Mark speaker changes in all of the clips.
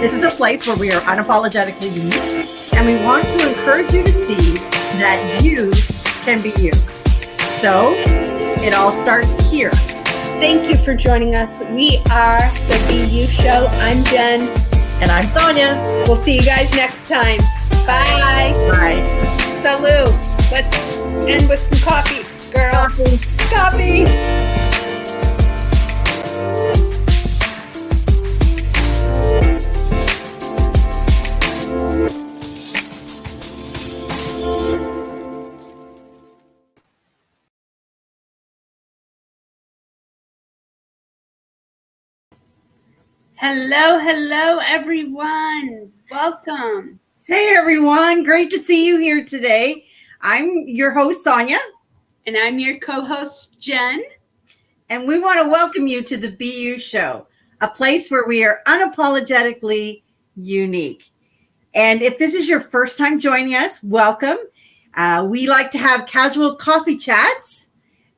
Speaker 1: This is a place where we are unapologetically unique, and we want to encourage you to see that you can be you. So it all starts here.
Speaker 2: Thank you for joining us. We are the Be You Show. I'm Jen.
Speaker 1: And I'm Sonia.
Speaker 2: We'll see you guys next time. Bye.
Speaker 1: Bye.
Speaker 2: Salud. Let's end with some coffee, girl. Coffee. Hello, everyone. Welcome.
Speaker 1: Hey, everyone. Great to see you here today. I'm your host, Sonia.
Speaker 2: And I'm your co-host, Jen.
Speaker 1: And we want to welcome you to the Be You Show, a place where we are unapologetically unique. And if this is your first time joining us, welcome. We like to have casual coffee chats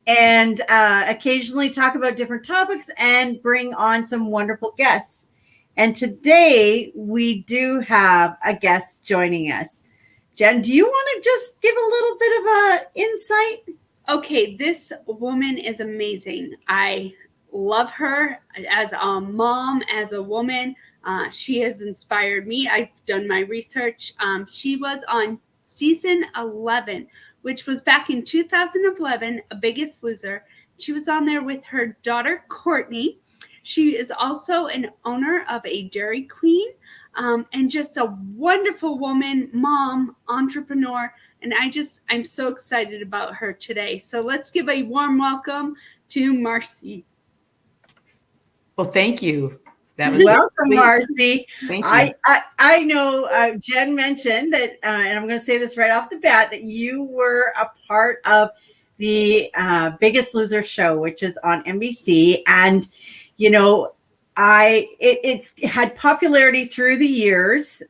Speaker 1: and occasionally talk about different topics and bring on some wonderful guests. And today we do have a guest joining us. Jen, do you want to just give a little bit of a insight?
Speaker 2: Okay, this woman is amazing. I love her as a mom, as a woman. She has inspired me. I've done my research. She was on season 11, which was back in 2011, A Biggest Loser. She was on there with her daughter, Courtney. She is also an owner of a Dairy Queen and just a wonderful woman, mom, entrepreneur. And I'm so excited about her today. So let's give a warm welcome to Marci.
Speaker 3: Well, thank you. That was
Speaker 1: welcome, Marci.
Speaker 3: Thank you.
Speaker 1: I know Jen mentioned that, and I'm going to say this right off the bat, that you were a part of the Biggest Loser show, which is on NBC. And, you know, it's had popularity through the years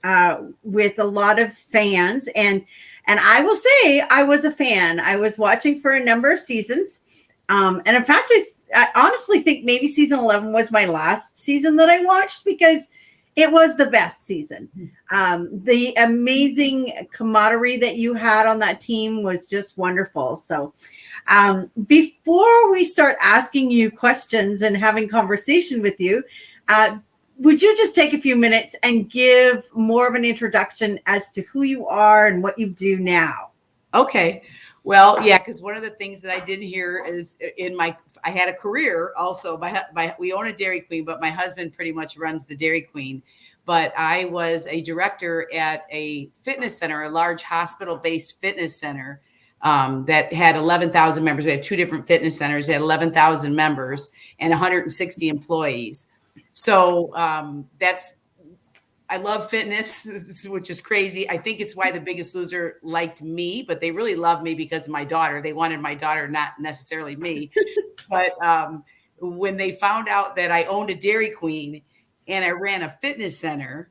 Speaker 1: with a lot of fans. And I will say I was a fan. I was watching for a number of seasons. And in fact, I honestly think maybe season 11 was my last season that I watched because it was the best season. The amazing camaraderie that you had on that team was just wonderful. So before we start asking you questions and having conversation with you, would you just take a few minutes and give more of an introduction as to who you are and what you do now?
Speaker 3: Okay. Well, yeah, because one of the things that I did here is I had a career also. We own a Dairy Queen, but my husband pretty much runs the Dairy Queen. But I was a director at a fitness center, a large hospital-based fitness center that had 11,000 members. We had two different fitness centers. They had 11,000 members and 160 employees. So I love fitness, which is crazy. I think it's why The Biggest Loser liked me, but they really loved me because of my daughter. They wanted my daughter, not necessarily me. But when they found out that I owned a Dairy Queen and I ran a fitness center,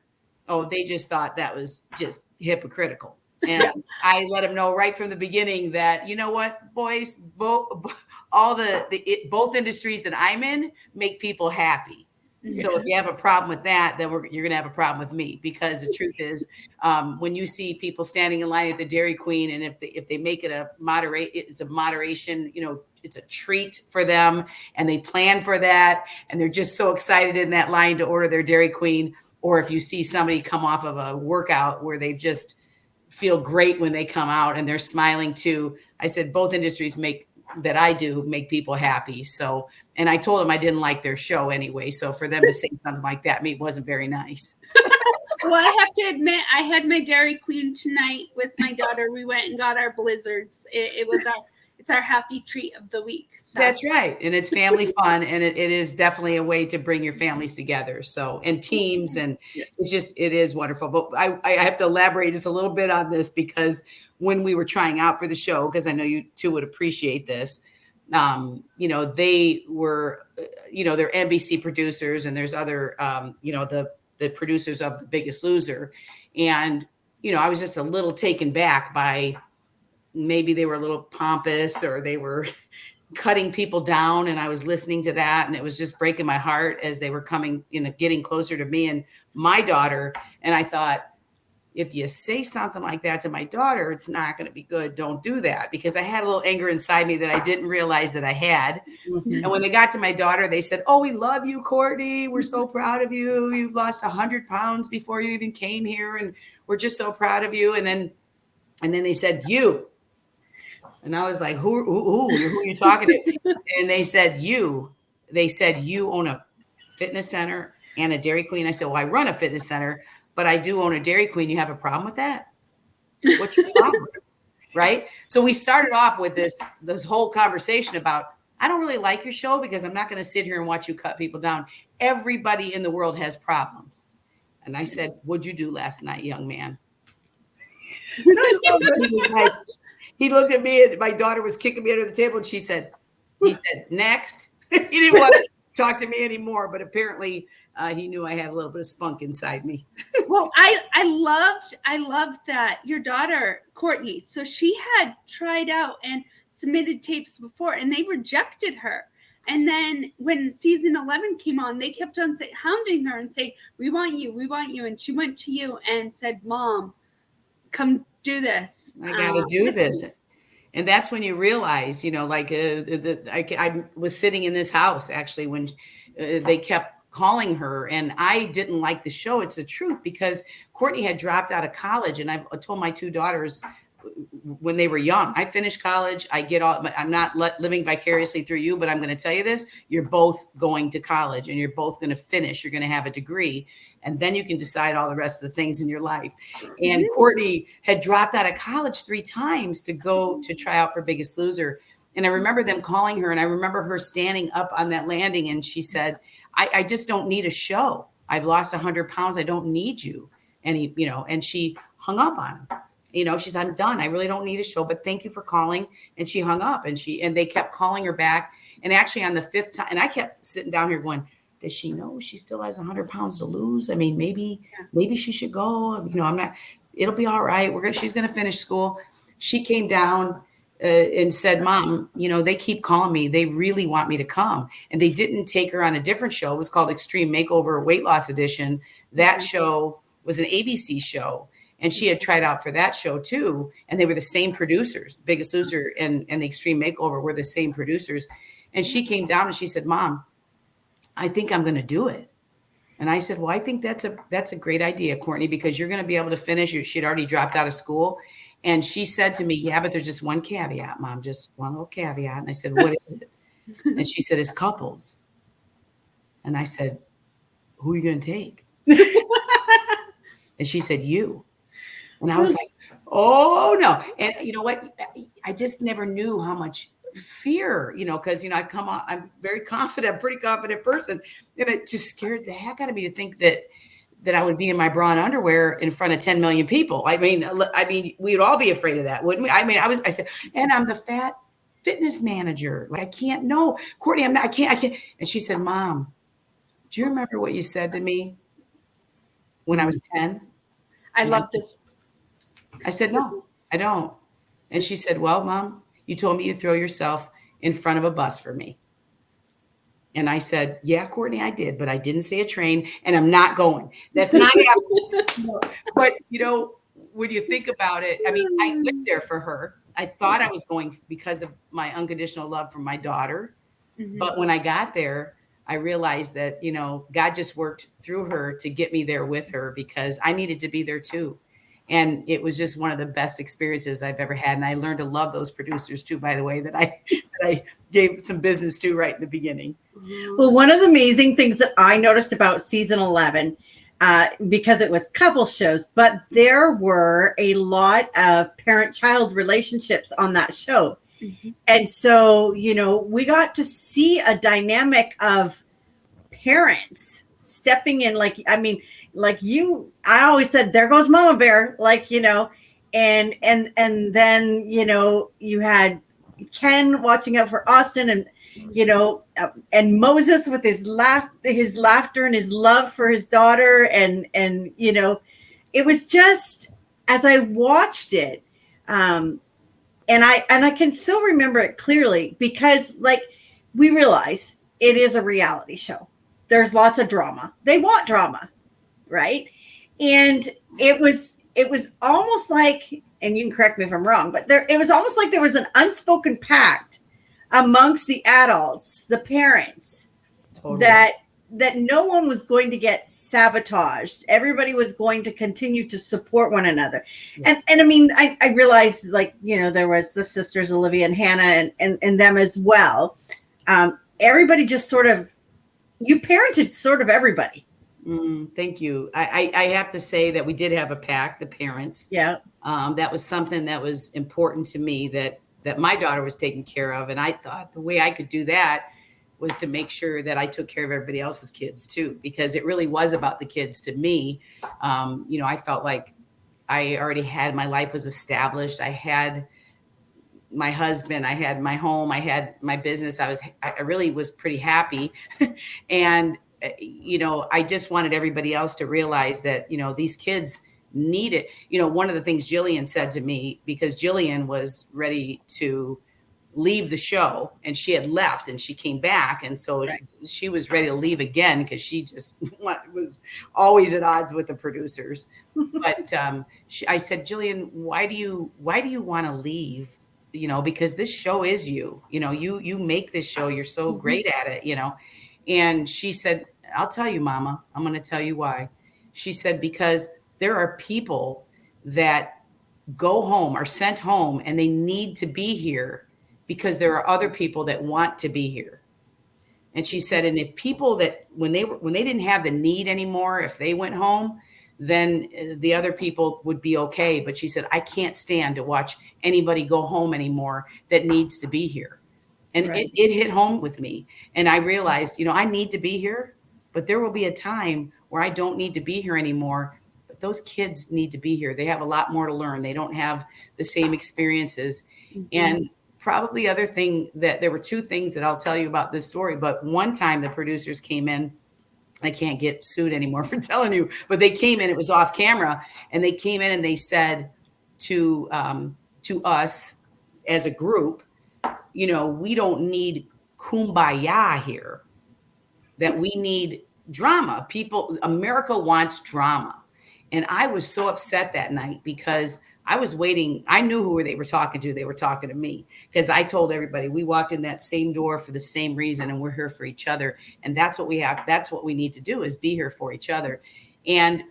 Speaker 3: they just thought that was just hypocritical. And I let them know right from the beginning that, you know what, boys, both industries that I'm in make people happy. So if you have a problem with that, then you're going to have a problem with me, because the truth is, when you see people standing in line at the Dairy Queen, and if they make it it's a moderation, you know, it's a treat for them, and they plan for that, and they're just so excited in that line to order their Dairy Queen. Or if you see somebody come off of a workout where they just feel great when they come out and they're smiling too. I said both industries make people happy. So, and I told them I didn't like their show anyway. So for them to say something like that, it wasn't very nice.
Speaker 2: Well, I have to admit, I had my Dairy Queen tonight with my daughter. We went and got our blizzards. It's our happy treat of the week. So.
Speaker 3: That's right. And it's family fun. And it is definitely a way to bring your families together. So, and teams, and it is wonderful. But I have to elaborate just a little bit on this, because when we were trying out for the show, because I know you two would appreciate this, they were, they're NBC producers, and there's other, the producers of The Biggest Loser. And, I was just a little taken back by, maybe they were a little pompous, or they were cutting people down, and I was listening to that, and it was just breaking my heart as they were coming, getting closer to me and my daughter. And I thought, if you say something like that to my daughter, it's not going to be good. Don't do that, because I had a little anger inside me that I didn't realize that I had. Mm-hmm. And when they got to my daughter, they said, "Oh, we love you, Courtney. We're so proud of you. You've lost 100 pounds before you even came here, and we're just so proud of you." And then they said, "You." And I was like, who are you talking to? And they said, "You." They said, "You own a fitness center and a Dairy Queen." I said, "Well, I run a fitness center, but I do own a Dairy Queen. You have a problem with that? What's your problem?" Right? So we started off with this whole conversation about, I don't really like your show because I'm not going to sit here and watch you cut people down. Everybody in the world has problems. And I said, "What'd you do last night, young man?" He looked at me, and my daughter was kicking me under the table, and he said, "Next." He didn't want to talk to me anymore, but apparently he knew I had a little bit of spunk inside me.
Speaker 2: Well, I loved that your daughter, Courtney, so she had tried out and submitted tapes before, and they rejected her. And then when season 11 came on, they kept on hounding her and saying, we want you. And she went to you and said, "Mom, come do this.
Speaker 3: I got to do this." And that's when you realize, I was sitting in this house actually when they kept calling her, and I didn't like the show. It's the truth, because Courtney had dropped out of college, and I told my two daughters when they were young, I finished college. I'm not living vicariously through you, but I'm going to tell you this: you're both going to college, and you're both going to finish. You're going to have a degree, and then you can decide all the rest of the things in your life. And Courtney had dropped out of college 3 times to go to try out for Biggest Loser. And I remember them calling her, and I remember her standing up on that landing, and she said, I just don't need a show. I've lost 100 pounds. I don't need you. And and she hung up on him. She said, "I'm done. I really don't need a show, but thank you for calling." And she hung up, and they kept calling her back. And actually on the 5th time, and I kept sitting down here going, does she know she still has 100 pounds to lose? I mean, maybe she should go. I'm not, it'll be all right. She's going to finish school. She came down and said, "Mom, they keep calling me. They really want me to come." And they didn't take her on a different show. It was called Extreme Makeover Weight Loss Edition. That show was an ABC show. And she had tried out for that show too. And they were the same producers. Biggest Loser and the Extreme Makeover were the same producers. And she came down and she said, "Mom, I think I'm going to do it." And I said, "Well, I think that's a great idea, Courtney, because you're going to be able to finish." She'd already dropped out of school. And she said to me, "Yeah, but there's just one caveat, Mom, just one little caveat." And I said, "What is it?" And she said, "It's couples." And I said, "Who are you going to take?" And she said, "You." And I was like, "Oh no." And you know what? I just never knew how much fear, because, I'm very confident, pretty confident person. And it just scared the heck out of me to think that I would be in my bra and underwear in front of 10 million people. I mean, we'd all be afraid of that, wouldn't we? I said, and I'm the fat fitness manager. Like, I can't, no, Courtney, I can't. And she said, "Mom, do you remember what you said to me when I was 10?
Speaker 2: I love this.
Speaker 3: I said, "No, I don't." And she said, "Well, Mom, you told me you'd throw yourself in front of a bus for me." And I said, "Yeah, Courtney, I did, but I didn't say a train, and I'm not going. That's not happening." But, when you think about it, I mean, I went there for her. I thought I was going because of my unconditional love for my daughter. Mm-hmm. But when I got there, I realized that, God just worked through her to get me there with her, because I needed to be there too. And it was just one of the best experiences I've ever had. And I learned to love those producers too, by the way, that I gave some business to right in the beginning.
Speaker 1: Well, one of the amazing things that I noticed about season 11, because it was couple shows, but there were a lot of parent-child relationships on that show. Mm-hmm. And so, we got to see a dynamic of parents stepping in, I always said, "There goes Mama Bear," and then, you had Ken watching out for Austin, and, and Moses with his laughter and his love for his daughter. And, it was just, as I watched it, And I can still remember it clearly because like we realize it is a reality show. There's lots of drama. They want drama, right? And it was almost like, and you can correct me if I'm wrong, but it was almost like there was an unspoken pact amongst the adults, the parents, totally. that no one was going to get sabotaged. Everybody was going to continue to support one another. Yes. And I mean, I realized, like, you know, there was the sisters, Olivia and Hannah, and them as well. Everybody just sort of, you parented sort of everybody.
Speaker 3: Thank you. I have to say that we did have a pact, the parents.
Speaker 1: Yeah.
Speaker 3: That was something that was important to me, that my daughter was taken care of. And I thought the way I could do that was to make sure that I took care of everybody else's kids too, because it really was about the kids to me. You know, I felt like I already had, my life was established. I had my husband, I had my home, I had my business. I really was pretty happy. And, you know, I just wanted everybody else to realize that, you know, these kids need it. You know, one of the things Jillian said to me, because Jillian was ready to leave the show and she had left and she came back. And so she was ready to leave again because she just was always at odds with the producers. But I said, Jillian, why do you want to leave? You know, because this show is you know, you make this show. You're so great at it, you know. And she said, I'll tell you, Mama, I'm going to tell you why. She said, because there are people that go home, are sent home, and they need to be here because there are other people that want to be here. And she said, and if people that when they didn't have the need anymore, if they went home, then the other people would be okay. But she said, I can't stand to watch anybody go home anymore that needs to be here. And it hit home with me. And I realized, you know, I need to be here, but there will be a time where I don't need to be here anymore. But those kids need to be here. They have a lot more to learn. They don't have the same experiences. Mm-hmm. And probably other thing, that there were two things that I'll tell you about this story. But one time the producers came in, I can't get sued anymore for telling you, but they came in, it was off camera, and they came in and they said to us as a group, you know, we don't need kumbaya here, that we need drama. America wants drama. And I was so upset that night because I was waiting. I knew who they were talking to. They were talking to me because I told everybody we walked in that same door for the same reason, and we're here for each other. And that's what we have. That's what we need to do, is be here for each other. And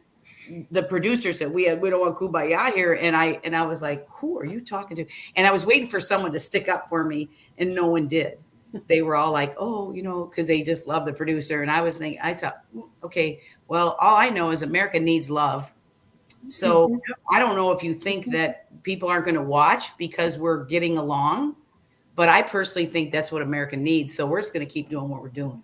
Speaker 3: the producer said, we don't want kumbaya here. And I was like, who are you talking to? And I was waiting for someone to stick up for me, and no one did. They were all like, oh, you know, because they just love the producer. And I thought, okay, well, all I know is America needs love. So I don't know if you think that people aren't going to watch because we're getting along, but I personally think that's what America needs. So we're just going to keep doing what we're doing.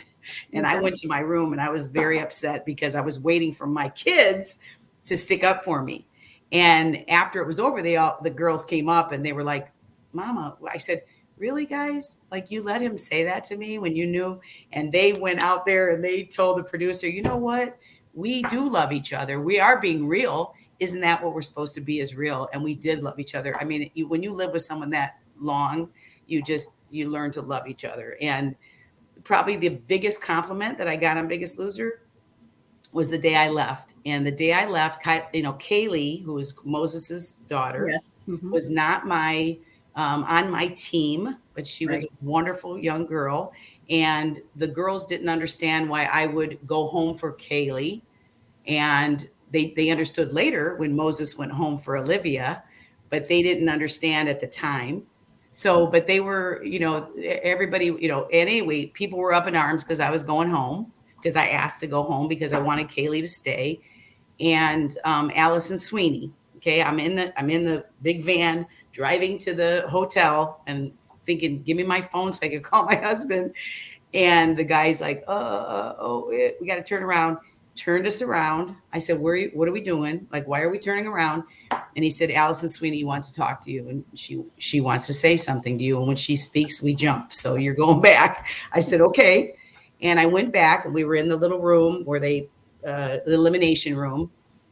Speaker 3: And I went to my room and I was very upset because I was waiting for my kids to stick up for me. And after it was over, the girls came up and they were like, Mama, I said, really, guys? Like, you let him say that to me when you knew? And they went out there and they told the producer, you know what? We do love each other. We are being real. Isn't that what we're supposed to be, is real? And we did love each other. I mean, when you live with someone that long, you learn to love each other. And probably the biggest compliment that I got on Biggest Loser was the day I left. And the day I left, you know, Kaylee, who was Moses's daughter, was not on my team, but she was a wonderful young girl. And the girls didn't understand why I would go home for Kaylee. And they understood later when Moses went home for Olivia, but they didn't understand at the time. So, but they were, you know, everybody, you know, anyway, people were up in arms because I was going home, because I asked to go home because I wanted Kaylee to stay. And Allison Sweeney, okay, I'm in the big van driving to the hotel and thinking, give me my phone so I could call my husband. And the guy's like, we got to turn around. Turned us around. I said, what are we doing? Like, why are we turning around? And he said, Allison Sweeney wants to talk to you. And she wants to say something to you. And when she speaks, we jump. So you're going back. I said, okay. And I went back, and we were in the little room where the elimination room,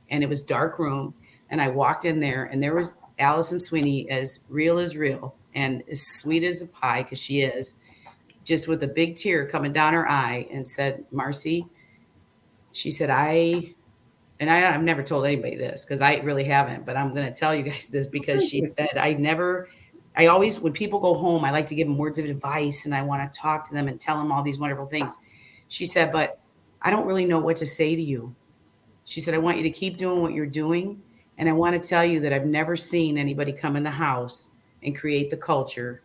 Speaker 3: and it was dark room. And I walked in there, and there was Allison Sweeney, as real and as sweet as a pie, because she is, just with a big tear coming down her eye, and said, Marci, she said, I've never told anybody this because I really haven't, but I'm going to tell you guys this because she said, I always, when people go home, I like to give them words of advice and I want to talk to them and tell them all these wonderful things. She said, but I don't really know what to say to you. She said, I want you to keep doing what you're doing. And I want to tell you that I've never seen anybody come in the house and create the culture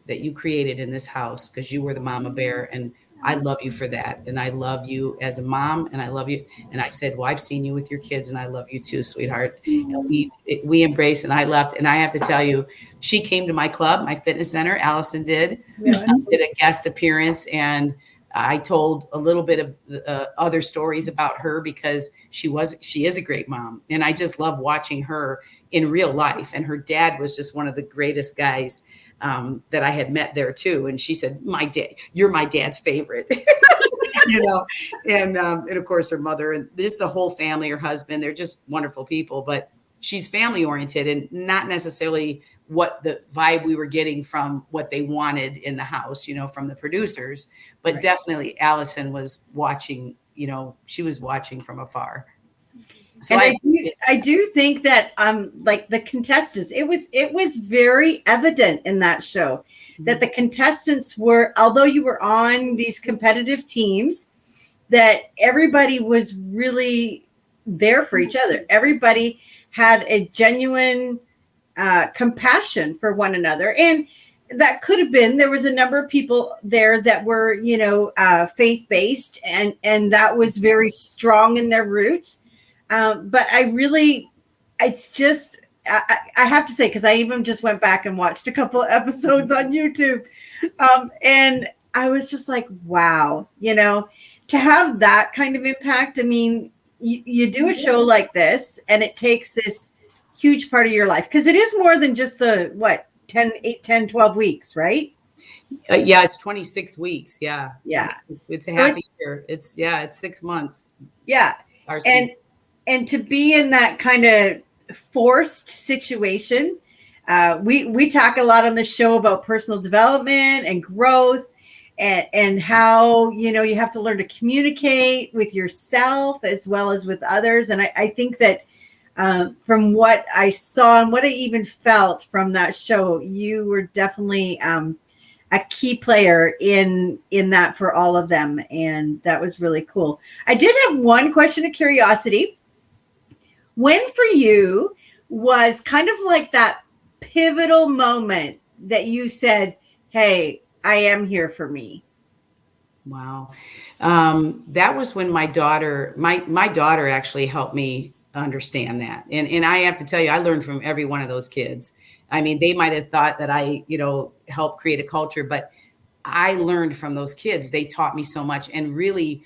Speaker 3: that you created in this house, because you were the mama bear. And I love you for that. And I love you as a mom, and I love you. And I said, well, I've seen you with your kids and I love you too, sweetheart. And we embraced, and I left. And I have to tell you, she came to my club, my fitness center. Allison did, did a guest appearance. And I told a little bit of other stories about her because she is a great mom. And I just love watching her in real life. And her dad was just one of the greatest guys that I had met there too. And she said, you're my dad's favorite, and of course her mother and just the whole family, her husband, they're just wonderful people, but she's family oriented and not necessarily what the vibe we were getting from what they wanted in the house, from the producers, but right. Definitely Allison was watching, she was watching from afar. So
Speaker 1: and I do think that like the contestants, it was very evident in that show that the contestants were, although you were on these competitive teams, that everybody was really there for each other. Everybody had a genuine compassion for one another. And that could have been, there was a number of people there that were, faith-based, and that was very strong in their roots. But it's just, I have to say, because I even just went back and watched a couple of episodes on YouTube. And I was just like, wow, to have that kind of impact. I mean, you do a show like this and it takes this huge part of your life, because it is more than just the, 10, 12 weeks, right?
Speaker 3: Yeah, it's 26 weeks. Yeah.
Speaker 1: Yeah.
Speaker 3: It's a happy year. It's 6 months.
Speaker 1: Yeah. And to be in that kind of forced situation, we talk a lot on the show about personal development and growth, and how, you have to learn to communicate with yourself as well as with others. And I think that from what I saw and what I even felt from that show, you were definitely a key player in that for all of them. And that was really cool. I did have one question of curiosity. When for you was kind of like that pivotal moment that you said, hey, I am here for me?
Speaker 3: Wow. That was when my daughter actually helped me understand that. And I have to tell you, I learned from every one of those kids. I mean, they might have thought that I, helped create a culture, but I learned from those kids. They taught me so much. And really,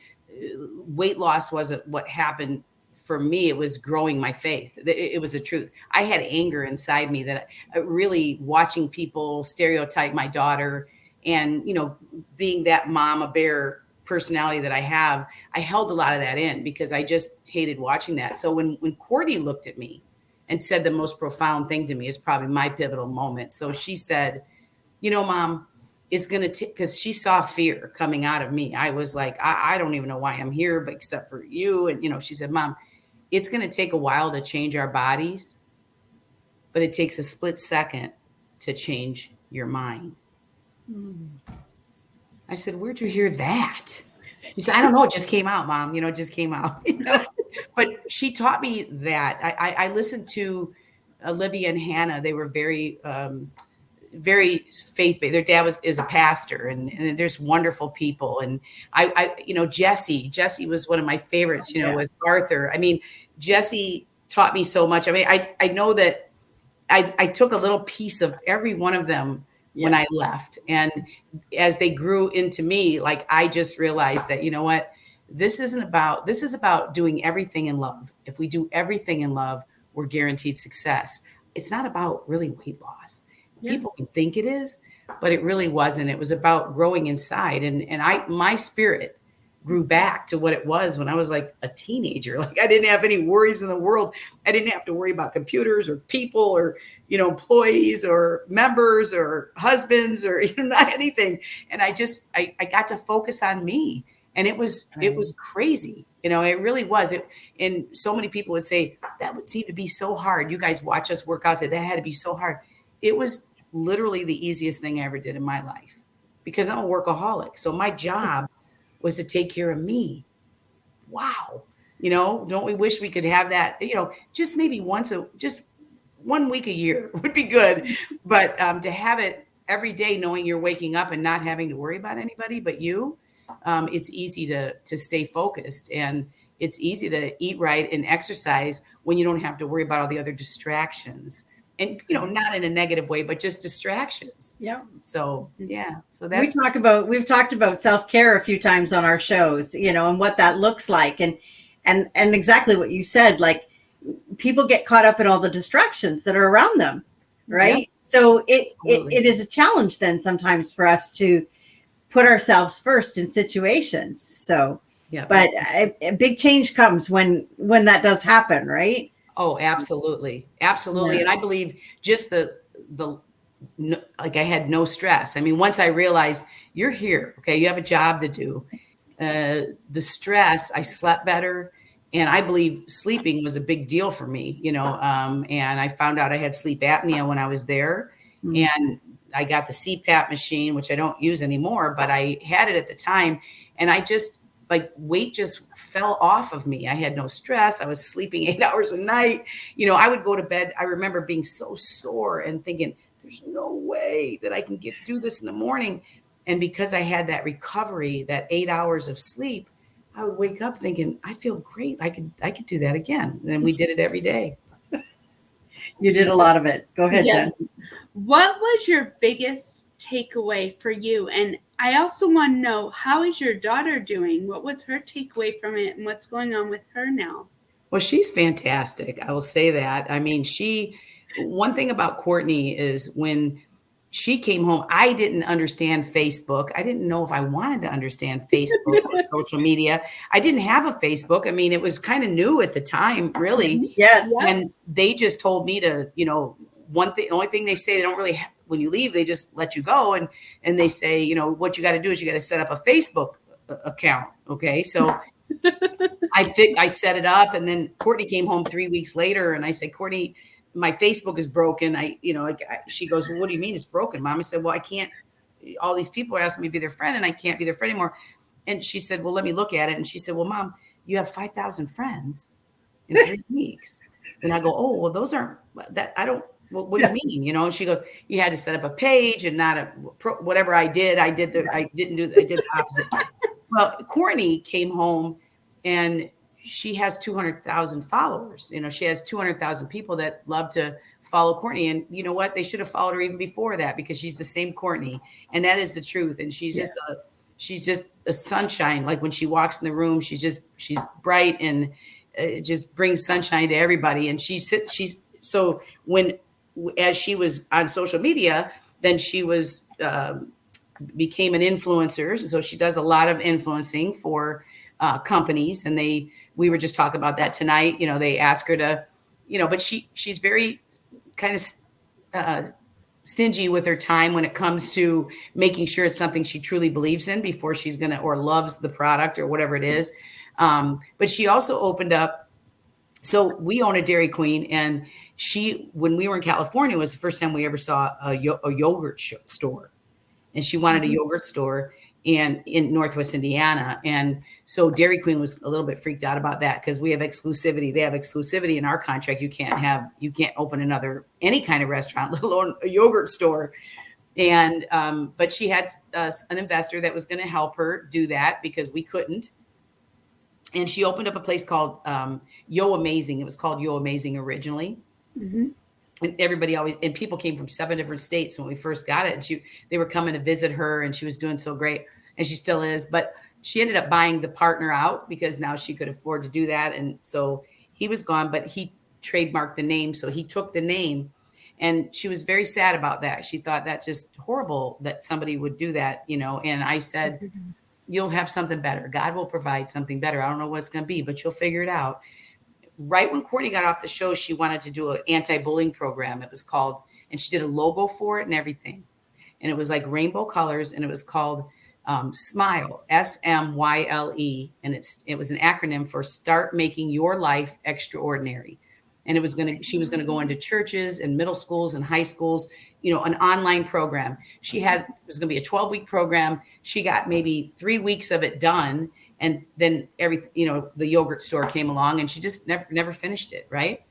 Speaker 3: weight loss wasn't what happened for me. It was growing my faith. It was the truth. I had anger inside me that really watching people stereotype my daughter and, being that mama bear personality that I have, I held a lot of that in because I just hated watching that. So when Courtney looked at me and said the most profound thing to me, is probably my pivotal moment. So she said, Mom, it's going to take, because she saw fear coming out of me. I was like, I don't even know why I'm here, but except for you. And, she said, Mom, it's going to take a while to change our bodies, but it takes a split second to change your mind. I said, where'd you hear that? She said, I don't know. It just came out, Mom. It just came out. But she taught me that. I listened to Olivia and Hannah. They were very, very faith-based. Their dad is a pastor, and there's wonderful people. And Jesse was one of my favorites, with Arthur. I mean, Jesse taught me so much. I mean, I know that I took a little piece of every one of them when I left. And as they grew into me, like, I just realized that, this is about doing everything in love. If we do everything in love, we're guaranteed success. It's not about really weight loss. Yeah. People can think it is, but it really wasn't. It was about growing inside. And my spirit grew back to what it was when I was like a teenager. Like I didn't have any worries in the world. I didn't have to worry about computers or people or, employees or members or husbands or not anything. And I got to focus on me. And it was crazy. It really was. And so many people would say that would seem to be so hard. You guys watch us work out, say that had to be so hard. It was literally the easiest thing I ever did in my life because I'm a workaholic. So my job was to take care of me. Wow. Don't we wish we could have that, just maybe just 1 week a year would be good. But to have it every day, knowing you're waking up and not having to worry about anybody but you, it's easy to stay focused, and it's easy to eat right and exercise when you don't have to worry about all the other distractions. And, not in a negative way, but just distractions.
Speaker 1: Yeah.
Speaker 3: So, yeah. So
Speaker 1: we've talked about self-care a few times on our shows, and what that looks like. And exactly what you said, like people get caught up in all the distractions that are around them. Right. Yeah. So it is a challenge then sometimes for us to put ourselves first in situations. So, yeah, but a big change comes when that does happen. Right.
Speaker 3: Oh, absolutely. Absolutely. Yeah. And I believe just like I had no stress. I mean, once I realized you're here, okay, you have a job to do, the stress, I slept better. And I believe sleeping was a big deal for me, and I found out I had sleep apnea when I was there. Mm-hmm. And I got the CPAP machine, which I don't use anymore, but I had it at the time. And I just weight just fell off of me. I had no stress. I was sleeping 8 hours a night. I would go to bed. I remember being so sore and thinking, there's no way that I can do this in the morning. And because I had that recovery, that 8 hours of sleep, I would wake up thinking, I feel great. I could do that again. And we did it every day.
Speaker 1: You did a lot of it. Go ahead, yes. Jen.
Speaker 2: What was your biggest takeaway for you? And I also want to know, how is your daughter doing? What was her takeaway from it, and what's going on with her now?
Speaker 3: Well, she's fantastic. I will say that. I mean, one thing about Courtney is when she came home, I didn't understand Facebook. I didn't know if I wanted to understand Facebook or social media. I didn't have a Facebook. I mean, it was kind of new at the time, really.
Speaker 1: Yes.
Speaker 3: And they just told me to, the only thing they say, they don't really, when you leave, they just let you go. And they say, what you got to do is you got to set up a Facebook account. Okay. So I set it up, and then Courtney came home 3 weeks later, and I said, Courtney, my Facebook is broken. She goes, well, what do you mean it's broken, Mom? I said, well, I can't, all these people are asking me to be their friend, and I can't be their friend anymore. And she said, well, let me look at it. And she said, well, Mom, you have 5,000 friends in 3 weeks. And I go, oh, well, those aren't that. I don't, well, what do you mean? And she goes, you had to set up a page and not whatever I did. I did the opposite. Well, Courtney came home and she has 200,000 followers. She has 200,000 people that love to follow Courtney. And you know what? They should have followed her even before that, because she's the same Courtney. And that is the truth. And she's just a sunshine. Like when she walks in the room, she's bright and just brings sunshine to everybody. And so as she was on social media, then she became an influencer. So she does a lot of influencing for companies, and we were just talking about that tonight. They ask her to, but she's very kind of stingy with her time when it comes to making sure it's something she truly believes in before she's going to, or loves the product or whatever it is. But she also opened up. So we own a Dairy Queen, and when we were in California, was the first time we ever saw a yogurt store, and she wanted a yogurt store in Northwest Indiana. And so Dairy Queen was a little bit freaked out about that, because we have exclusivity. They have exclusivity in our contract. You can't open any kind of restaurant, let alone a yogurt store. And, but she had an investor that was going to help her do that because we couldn't. And she opened up a place called Yo Amazing. It was called Yo Amazing originally. Mm-hmm. And people came from 7 different states when we first got it. And they were coming to visit her, and she was doing so great, and she still is. But she ended up buying the partner out because now she could afford to do that. And so he was gone, but he trademarked the name. So he took the name, and she was very sad about that. She thought that's just horrible that somebody would do that, And I said, you'll have something better. God will provide something better. I don't know what it's going to be, but you'll figure it out. Right when Courtney got off the show, she wanted to do an anti-bullying program. It was called, and she did a logo for it and everything. And it was like rainbow colors, and it was called SMYLE, SMYLE. And it was an acronym for Start Making Your Life Extraordinary. And she was going to go into churches and middle schools and high schools, an online program. It was going to be a 12-week program. She got maybe 3 weeks of it done. And then the yogurt store came along, and she just never finished it. Right.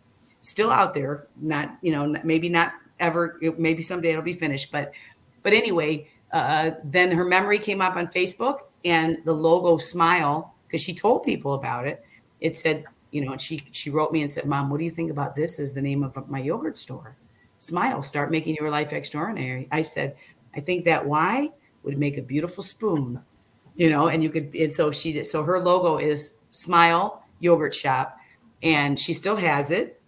Speaker 3: Still out there, not, maybe not ever, maybe someday it'll be finished. But anyway, then her memory came up on Facebook, and the logo SMYLE, because she told people about it. It said, and she wrote me and said, Mom, what do you think about this as the name of my yogurt store? SMYLE, Start Making Your Life Extraordinary. I said, I think that Y would make a beautiful spoon, and you could, and so she did. So her logo is SMYLE Yogurt Shop, and she still has it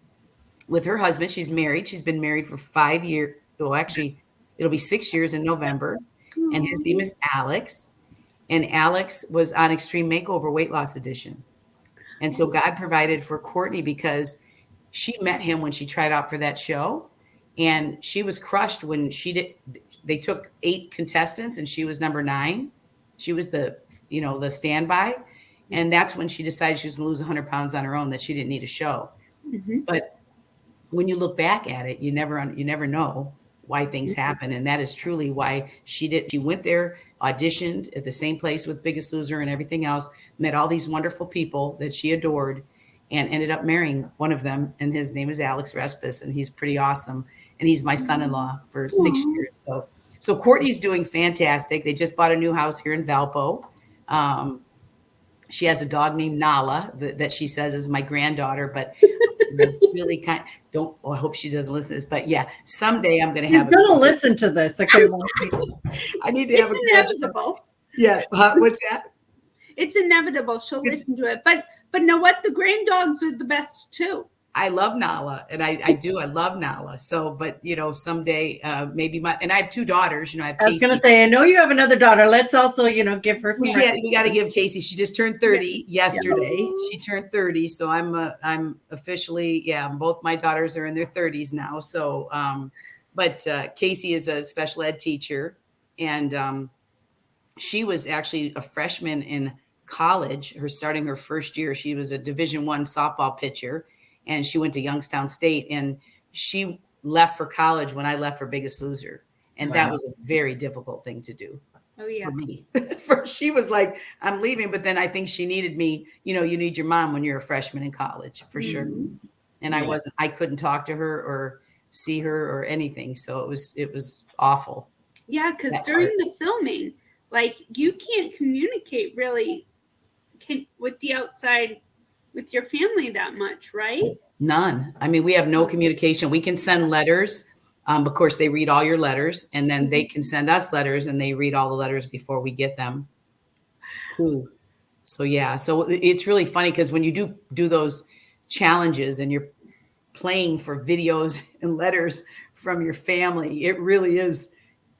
Speaker 3: with her husband. She's married. She's been married for 5 years. Well, actually, it'll be 6 years in November. And his name is Alex. And Alex was on Extreme Makeover Weight Loss Edition. And so God provided for Courtney, because she met him when she tried out for that show. And she was crushed when they took 8 contestants and she was number 9. She was the standby. And that's when she decided she was going to lose 100 pounds on her own, that she didn't need a show. Mm-hmm. But when you look back at it, you never know why things happen. And that is truly why she went there, auditioned at the same place with Biggest Loser and everything else, met all these wonderful people that she adored, and ended up marrying one of them. And his name is Alex Respis, and he's pretty awesome. And he's my son-in-law for 6 years. So Courtney's doing fantastic. They just bought a new house here in Valpo. She has a dog named Nala that she says is my granddaughter, but really I hope she doesn't listen to this, but yeah, someday I'm going to have.
Speaker 1: She's going to listen to this. Okay.
Speaker 3: I need to have
Speaker 2: it's inevitable.
Speaker 3: Yeah. What's that?
Speaker 2: It's inevitable. She'll listen to it. But know what? The grand dogs are the best too.
Speaker 3: I love Nala, and I do. I love Nala. So, but someday maybe and I have 2 daughters. I have Casey.
Speaker 1: I was going to say, I know you have another daughter. Let's also, give her some.
Speaker 3: We got to give Casey. She just turned 30 yesterday. Yeah. She turned 30, so I'm officially both my daughters are in their 30s now. So, but Casey is a special ed teacher, and she was actually a freshman in college. Starting her first year, she was a Division I softball pitcher. And she went to Youngstown State, and she left for college when I left for Biggest Loser. And that was a very difficult thing to do for me. She was like, I'm leaving. But then I think she needed me. You need your mom when you're a freshman in college, for sure. And I couldn't talk to her or see her or anything. So it was awful.
Speaker 2: Yeah, because during the filming, you can't communicate really with the outside, with your family that much, right?
Speaker 3: None. I mean, we have no communication. We can send letters. Of course, they read all your letters, and then they can send us letters, and they read all the letters before we get them. Ooh. So yeah. So it's really funny, because when you do those challenges and you're playing for videos and letters from your family, it really is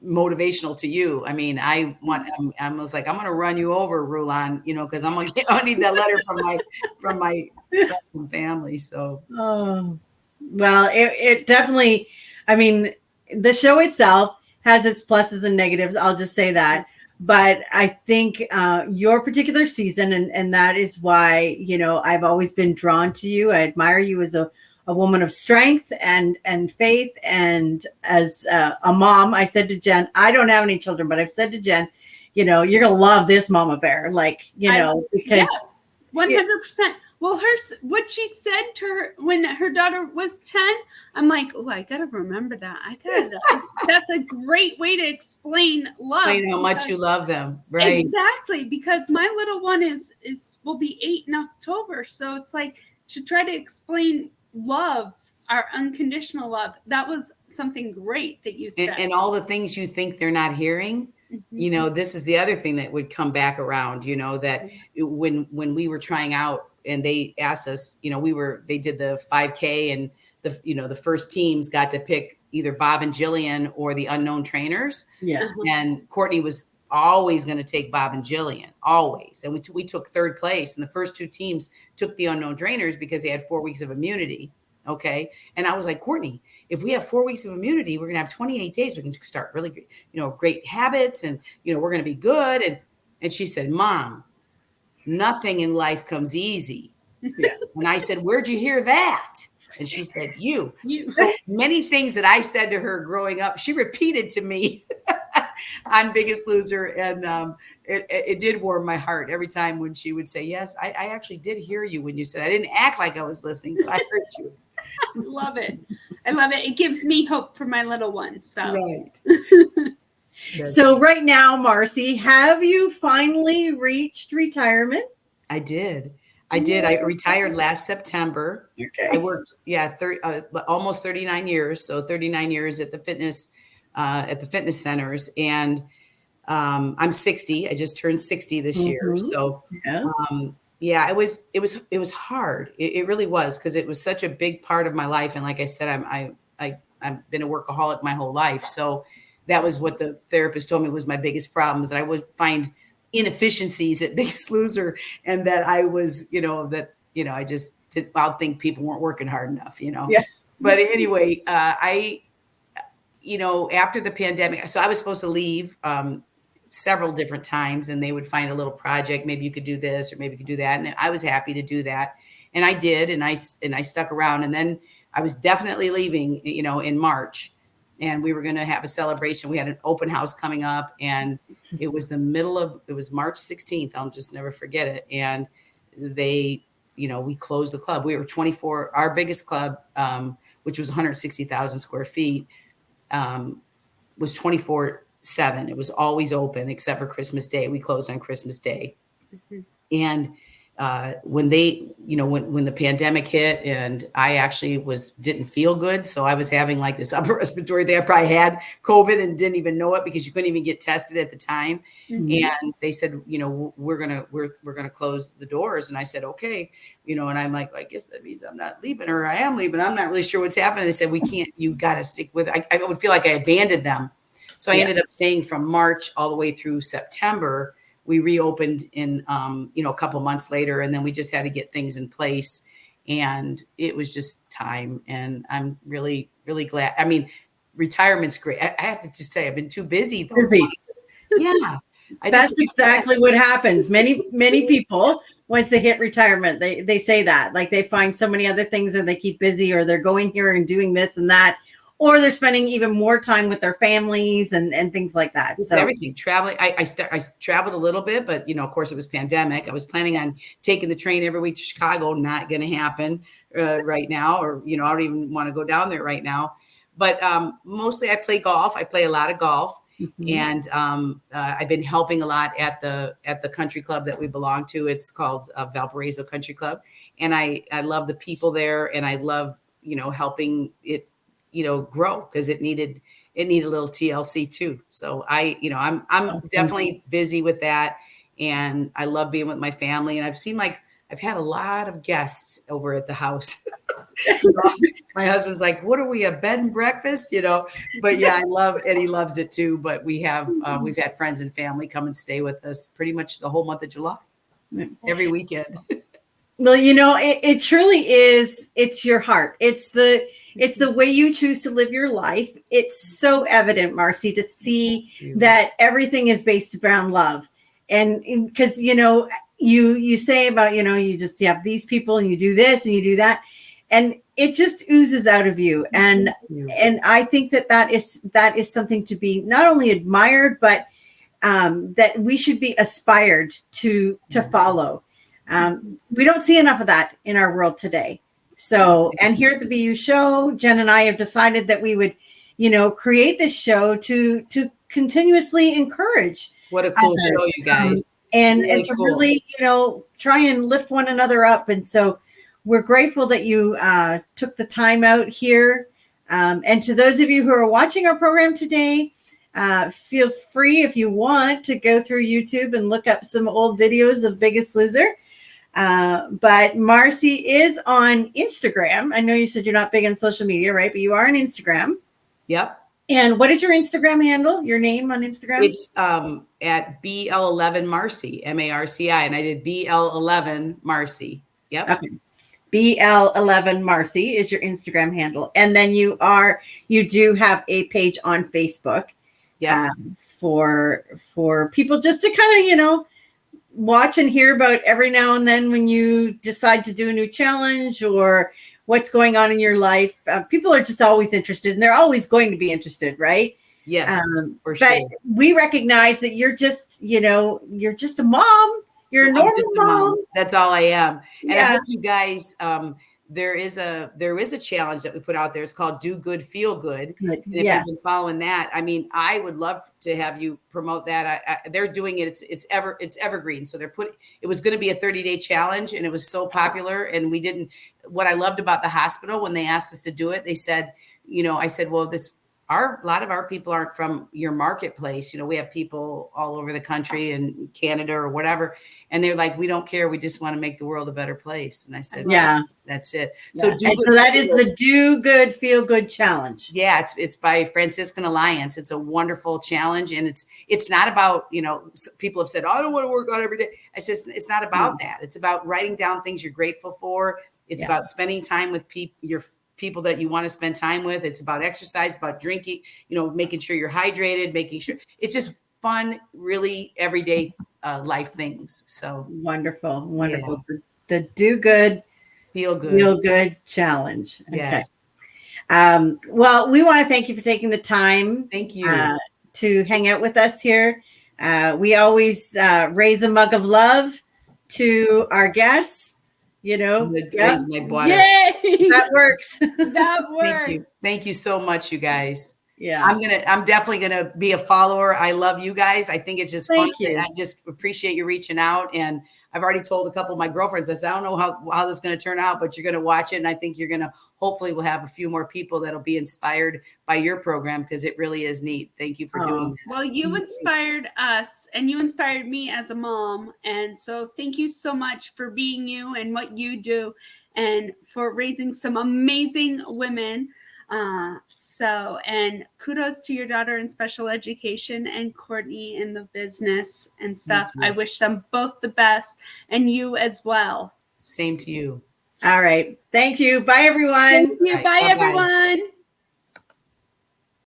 Speaker 3: motivational to you. I mean, I was like, I'm going to run you over, Rulon, because I need that letter from my family. So,
Speaker 1: well, it definitely, I mean, the show itself has its pluses and negatives. I'll just say that. But I think your particular season, and that is why, I've always been drawn to you. I admire you as a woman of strength and faith. And as a mom, I said to Jen, I don't have any children, but I've said to Jen, you're going to love this Mama Bear. Because
Speaker 2: yes, 100%. Well, what she said to her when her daughter was 10, I'm like, oh, I got to remember that. That's a great way to explain love.
Speaker 3: Explain how much you love them. Right.
Speaker 2: Exactly. Because my little one will be 8 in October. So it's to try to explain love, our unconditional love. That was something great that you said.
Speaker 3: And all the things you think they're not hearing, this is the other thing that would come back around, that when we were trying out and they asked us, they did the 5K, and the first teams got to pick either Bob and Jillian or the unknown trainers.
Speaker 1: Yeah.
Speaker 3: And Courtney was always going to take Bob and Jillian, always. And we took third place. And the first two teams took the unknown trainers because they had 4 weeks of immunity. Okay. And I was like, Courtney, if we have 4 weeks of immunity, we're going to have 28 days. We can start really, great habits, and, we're going to be good. And she said, Mom, nothing in life comes easy.
Speaker 1: Yeah.
Speaker 3: And I said, where'd you hear that? And she said, you. So many things that I said to her growing up, she repeated to me on Biggest Loser. And it did warm my heart every time when she would say, yes, I actually did hear you when you said, I didn't act like I was listening, but I heard you.
Speaker 2: Love it. I love it. It gives me hope for my little ones. So.
Speaker 3: Right.
Speaker 1: So right now, Marci, have you finally reached retirement?
Speaker 3: I did. I retired last September.
Speaker 1: Okay.
Speaker 3: I worked, almost 39 years. So 39 years at the fitness centers. And I'm 60. I just turned 60 this year. So
Speaker 1: yes.
Speaker 3: It was hard. It really was, because it was such a big part of my life. And like I said, I've been a workaholic my whole life. So that was what the therapist told me was my biggest problem, is that I would find inefficiencies at Biggest Loser, and that I was, I just I'll think people weren't working hard enough,
Speaker 1: Yeah.
Speaker 3: But anyway, after the pandemic, so I was supposed to leave several different times, and they would find a little project. Maybe you could do this, or maybe you could do that. And I was happy to do that. And I did, and I stuck around. And then I was definitely leaving, in March. And we were going to have a celebration. We had an open house coming up, and it was it was March 16th. I'll just never forget it. And we closed the club. We were 24, our biggest club, which was 160,000 square feet, was 24/7. It was always open except for Christmas Day. We closed on Christmas Day. Mm-hmm. And when when the pandemic hit, and I actually didn't feel good. So I was having like this upper respiratory thing. I probably had COVID and didn't even know it, because you couldn't even get tested at the time. Mm-hmm. And they said, we're going to close the doors. And I said, okay, and I'm like, I guess that means I'm not leaving, or I am leaving. I'm not really sure what's happening. They said, we can't, you got to stick with it. I would feel like I abandoned them. So I ended up staying from March all the way through September. We reopened in, a couple months later, and then we just had to get things in place, and it was just time. And I'm really, really glad. I mean, retirement's great. I have to just tell you, I've been too busy. Yeah.
Speaker 1: That's exactly what happens. Many people, once they hit retirement, they say that, like, they find so many other things, and they keep busy, or they're going here and doing this and that, or they're spending even more time with their families and things like that. So
Speaker 3: everything, traveling. I traveled a little bit, but of course it was pandemic. I was planning on taking the train every week to Chicago. Not going to happen right now, or I don't even want to go down there right now. But mostly I play golf. I play a lot of golf. Mm-hmm. And I've been helping a lot at the country club that we belong to. It's called Valparaiso Country Club, and I love the people there, and I love helping it grow, because it needed a little TLC too. So I'm definitely busy with that, and I love being with my family. And I've had a lot of guests over at the house. My husband's like, what are we, a bed and breakfast? But yeah, I love, and he loves it too. But we've had friends and family come and stay with us pretty much the whole month of July, every weekend.
Speaker 1: Well, it truly is. It's your heart. It's the way you choose to live your life. It's so evident, Marci, to see that everything is based around love. And because, you say about, you just have these people, and you do this and you do that, and it just oozes out of you. And I think that is something to be not only admired, but that we should be aspired to follow. We don't see enough of that in our world today. So, and here at the BU show, Jen and I have decided that we would, create this show to continuously encourage.
Speaker 3: What a cool show, you guys.
Speaker 1: And to cool. Really, try and lift one another up. And so we're grateful that you took the time out here. And to those of you who are watching our program today, feel free, if you want, to go through YouTube and look up some old videos of Biggest Loser. But Marci is on Instagram. I know you said you're not big on social media, right? But you are on Instagram.
Speaker 3: Yep.
Speaker 1: And what is your Instagram handle? Your name on Instagram?
Speaker 3: It's at BL11 Marci, Marci, and I did BL11 Marci. Yep.
Speaker 1: Okay. BL11 Marci is your Instagram handle. And then you do have a page on Facebook.
Speaker 3: Yeah.
Speaker 1: For people just to kind of, watch and hear about every now and then when you decide to do a new challenge or what's going on in your life. People are just always interested, and they're always going to be interested, right?
Speaker 3: Yes, for
Speaker 1: but
Speaker 3: sure.
Speaker 1: We recognize that you're just, you're just a mom. You're a normal mom.
Speaker 3: That's all I am. And
Speaker 1: Yeah.
Speaker 3: I hope you guys, there is a challenge that we put out there. It's called Do Good, Feel Good.
Speaker 1: Good.
Speaker 3: And if you've been following that, I mean, I would love to have you promote that. They're doing it. It's evergreen. So it was going to be a 30-day challenge, and it was so popular. And what I loved about the hospital when they asked us to do it, they said, I said, well, a lot of our people aren't from your marketplace. We have people all over the country and Canada or whatever. And they're like, we don't care. We just want to make the world a better place. And I said,
Speaker 1: yeah,
Speaker 3: that's it.
Speaker 1: Yeah. So that is the Do Good, Feel Good challenge.
Speaker 3: Yeah. It's by Franciscan Alliance. It's a wonderful challenge. And it's not about, people have said, oh, I don't want to work out every day. I said, it's not about that. It's about writing down things you're grateful for. It's about spending time with your people that you want to spend time with. It's about exercise, about drinking, making sure you're hydrated, making sure it's just fun, really everyday life things. So
Speaker 1: wonderful. Yeah. The Do Good, Feel Good challenge. Okay. Well, we want to thank you for taking the time.
Speaker 3: Thank you.
Speaker 1: To hang out with us here. We always raise a mug of love to our guests.
Speaker 3: Yep.
Speaker 1: Yay!
Speaker 2: That
Speaker 1: works.
Speaker 2: That works.
Speaker 3: Thank you so much, you guys.
Speaker 1: Yeah.
Speaker 3: I'm definitely gonna be a follower. I love you guys. I think it's just fun. I just appreciate you reaching out. And I've already told a couple of my girlfriends, I said, I don't know how this is going to turn out, but you're going to watch it. And I think hopefully we'll have a few more people that'll be inspired by your program, because it really is neat. Thank you for doing that.
Speaker 2: Well, you inspired us, and you inspired me as a mom. And so thank you so much for being you and what you do, and for raising some amazing women. And kudos to your daughter in special education and Courtney in the business and stuff. I wish them both the best, and you as well.
Speaker 3: Same to you.
Speaker 1: All right. Thank you. Bye, everyone.
Speaker 2: Thank you. Bye, everyone.